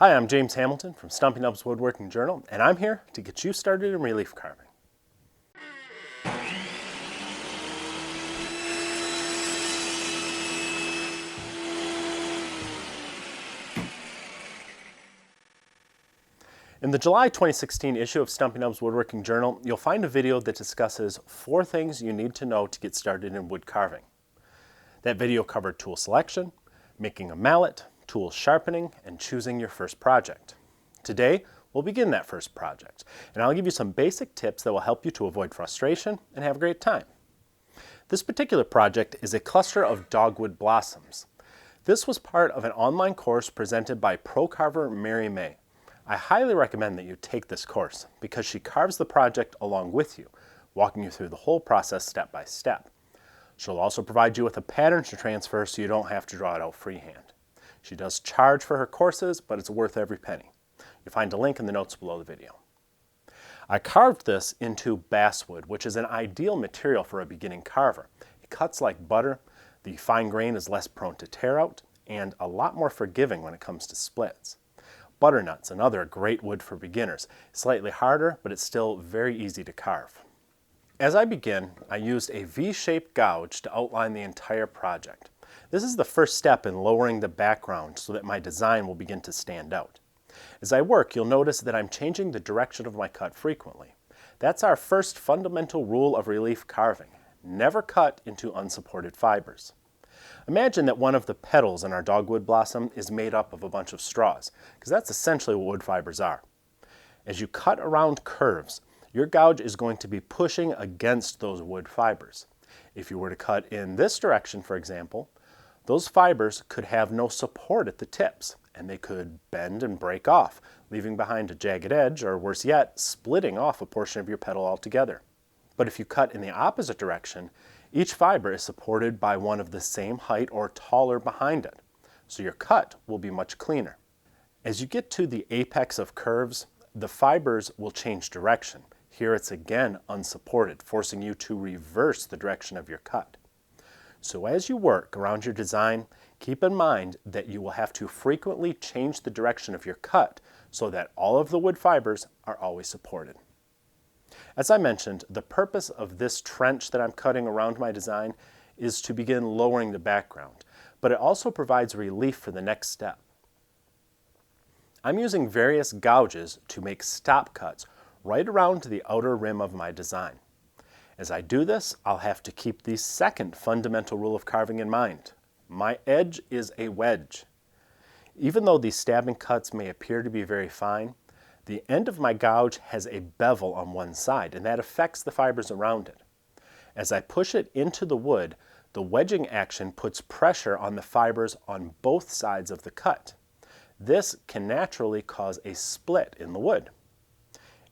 Hi, I'm James Hamilton from Stumpy Nubs Woodworking Journal, and I'm here to get you started in relief carving. In the July 2016 issue of Stumpy Nubs Woodworking Journal, you'll find a video that discusses 4 things you need to know to get started in wood carving. That video covered tool selection, making a mallet, tool sharpening, and choosing your first project. Today, we'll begin that first project, and I'll give you some basic tips that will help you to avoid frustration and have a great time. This particular project is a cluster of dogwood blossoms. This was part of an online course presented by Pro Carver Mary May. I highly recommend that you take this course because she carves the project along with you, walking you through the whole process step by step. She'll also provide you with a pattern to transfer so you don't have to draw it out freehand. She does charge for her courses, but it's worth every penny. You'll find a link in the notes below the video. I carved this into basswood, which is an ideal material for a beginning carver. It cuts like butter, the fine grain is less prone to tear out, and a lot more forgiving when it comes to splits. Butternut's another great wood for beginners. Slightly harder, but it's still very easy to carve. As I begin, I used a V-shaped gouge to outline the entire project. This is the first step in lowering the background so that my design will begin to stand out. As I work, you'll notice that I'm changing the direction of my cut frequently. That's our first fundamental rule of relief carving. Never cut into unsupported fibers. Imagine that one of the petals in our dogwood blossom is made up of a bunch of straws, because that's essentially what wood fibers are. As you cut around curves, your gouge is going to be pushing against those wood fibers. If you were to cut in this direction, for example, those fibers could have no support at the tips, and they could bend and break off, leaving behind a jagged edge, or worse yet, splitting off a portion of your petal altogether. But if you cut in the opposite direction, each fiber is supported by one of the same height or taller behind it, so your cut will be much cleaner. As you get to the apex of curves, the fibers will change direction. Here it's again unsupported, forcing you to reverse the direction of your cut. So as you work around your design, keep in mind that you will have to frequently change the direction of your cut so that all of the wood fibers are always supported. As I mentioned, the purpose of this trench that I'm cutting around my design is to begin lowering the background, but it also provides relief for the next step. I'm using various gouges to make stop cuts right around the outer rim of my design. As I do this, I'll have to keep the second fundamental rule of carving in mind. My edge is a wedge. Even though these stabbing cuts may appear to be very fine, the end of my gouge has a bevel on one side, and that affects the fibers around it. As I push it into the wood, the wedging action puts pressure on the fibers on both sides of the cut. This can naturally cause a split in the wood.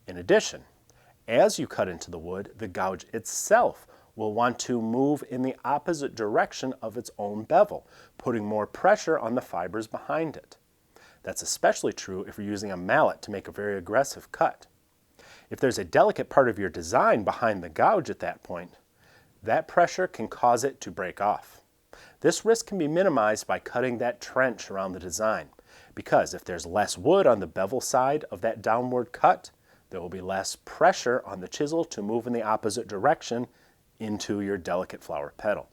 In addition, as you cut into the wood, the gouge itself will want to move in the opposite direction of its own bevel, putting more pressure on the fibers behind it. That's especially true if you're using a mallet to make a very aggressive cut. If there's a delicate part of your design behind the gouge at that point, that pressure can cause it to break off. This risk can be minimized by cutting that trench around the design, because if there's less wood on the bevel side of that downward cut, there will be less pressure on the chisel to move in the opposite direction into your delicate flower petal.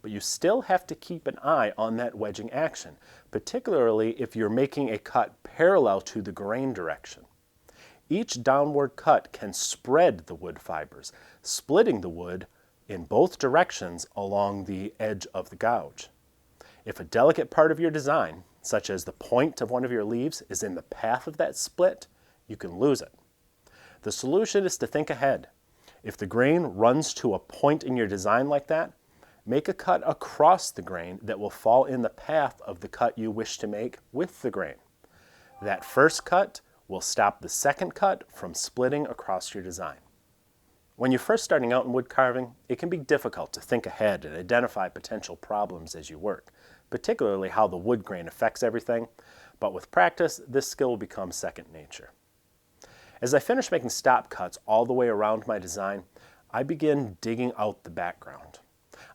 But you still have to keep an eye on that wedging action, particularly if you're making a cut parallel to the grain direction. Each downward cut can spread the wood fibers, splitting the wood in both directions along the edge of the gouge. If a delicate part of your design, such as the point of one of your leaves, is in the path of that split, you can lose it. The solution is to think ahead. If the grain runs to a point in your design like that, make a cut across the grain that will fall in the path of the cut you wish to make with the grain. That first cut will stop the second cut from splitting across your design. When you're first starting out in wood carving, it can be difficult to think ahead and identify potential problems as you work, particularly how the wood grain affects everything, but with practice, this skill will become second nature. As I finish making stop cuts all the way around my design, I begin digging out the background.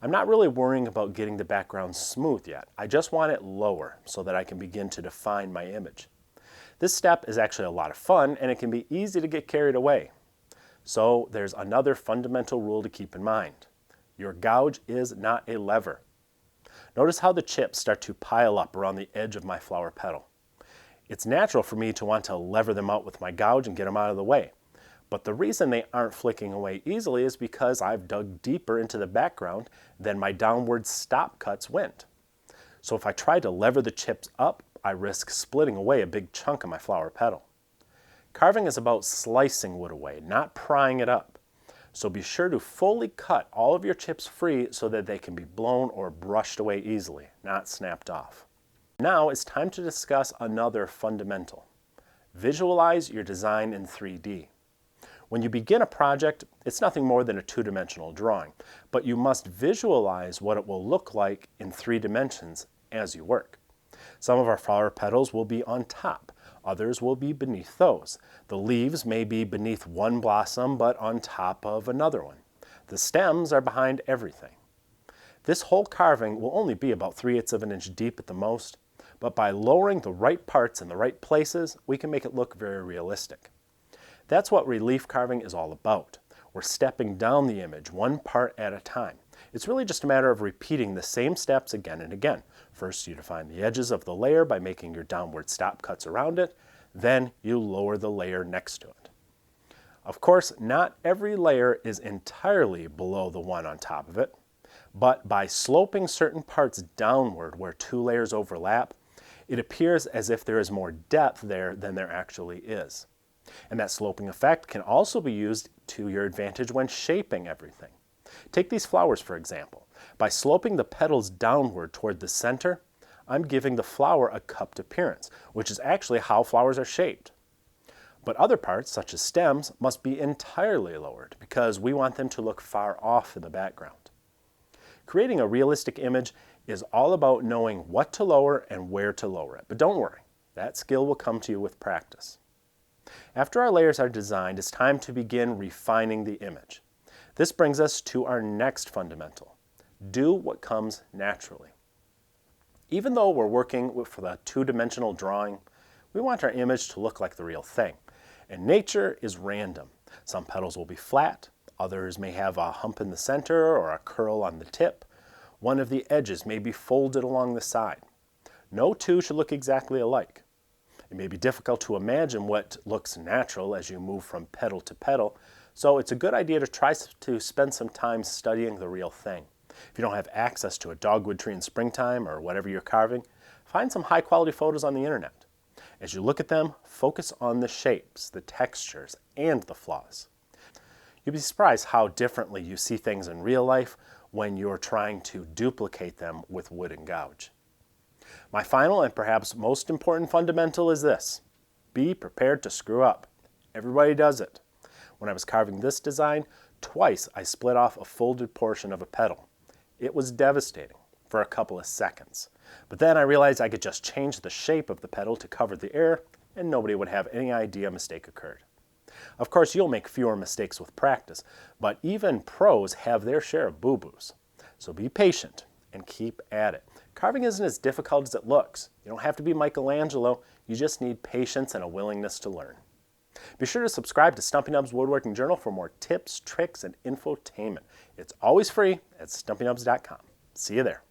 I'm not really worrying about getting the background smooth yet. I just want it lower so that I can begin to define my image. This step is actually a lot of fun and it can be easy to get carried away. So there's another fundamental rule to keep in mind. Your gouge is not a lever. Notice how the chips start to pile up around the edge of my flower petal. It's natural for me to want to lever them out with my gouge and get them out of the way. But the reason they aren't flicking away easily is because I've dug deeper into the background than my downward stop cuts went. So if I try to lever the chips up, I risk splitting away a big chunk of my flower petal. Carving is about slicing wood away, not prying it up. So be sure to fully cut all of your chips free so that they can be blown or brushed away easily, not snapped off. Now it's time to discuss another fundamental. Visualize your design in 3D. When you begin a project, it's nothing more than a two-dimensional drawing, but you must visualize what it will look like in 3 dimensions as you work. Some of our flower petals will be on top, others will be beneath those. The leaves may be beneath one blossom but on top of another one. The stems are behind everything. This whole carving will only be about 3/8 of an inch deep at the most, but by lowering the right parts in the right places, we can make it look very realistic. That's what relief carving is all about. We're stepping down the image one part at a time. It's really just a matter of repeating the same steps again and again. First, you define the edges of the layer by making your downward stop cuts around it. Then you lower the layer next to it. Of course, not every layer is entirely below the one on top of it, but by sloping certain parts downward where 2 layers overlap, it appears as if there is more depth there than there actually is. And that sloping effect can also be used to your advantage when shaping everything. Take these flowers for example. By sloping the petals downward toward the center, I'm giving the flower a cupped appearance, which is actually how flowers are shaped. But other parts, such as stems, must be entirely lowered because we want them to look far off in the background. Creating a realistic image is all about knowing what to lower and where to lower it. But don't worry, that skill will come to you with practice. After our layers are designed, it's time to begin refining the image. This brings us to our next fundamental. Do what comes naturally. Even though we're working with a two-dimensional drawing, we want our image to look like the real thing. And nature is random. Some petals will be flat, others may have a hump in the center or a curl on the tip. One of the edges may be folded along the side. No two should look exactly alike. It may be difficult to imagine what looks natural as you move from petal to petal, so it's a good idea to try to spend some time studying the real thing. If you don't have access to a dogwood tree in springtime or whatever you're carving, find some high-quality photos on the internet. As you look at them, focus on the shapes, the textures, and the flaws. You'll be surprised how differently you see things in real life when you're trying to duplicate them with wood and gouge. My final and perhaps most important fundamental is this: be prepared to screw up. Everybody does it. When I was carving this design, twice I split off a folded portion of a petal. It was devastating for a couple of seconds. But then I realized I could just change the shape of the petal to cover the error, and nobody would have any idea a mistake occurred. Of course, you'll make fewer mistakes with practice, but even pros have their share of boo-boos. So be patient and keep at it. Carving isn't as difficult as it looks. You don't have to be Michelangelo, you just need patience and a willingness to learn. Be sure to subscribe to Stumpy Nubs Woodworking Journal for more tips, tricks, and infotainment. It's always free at stumpynubs.com. See you there.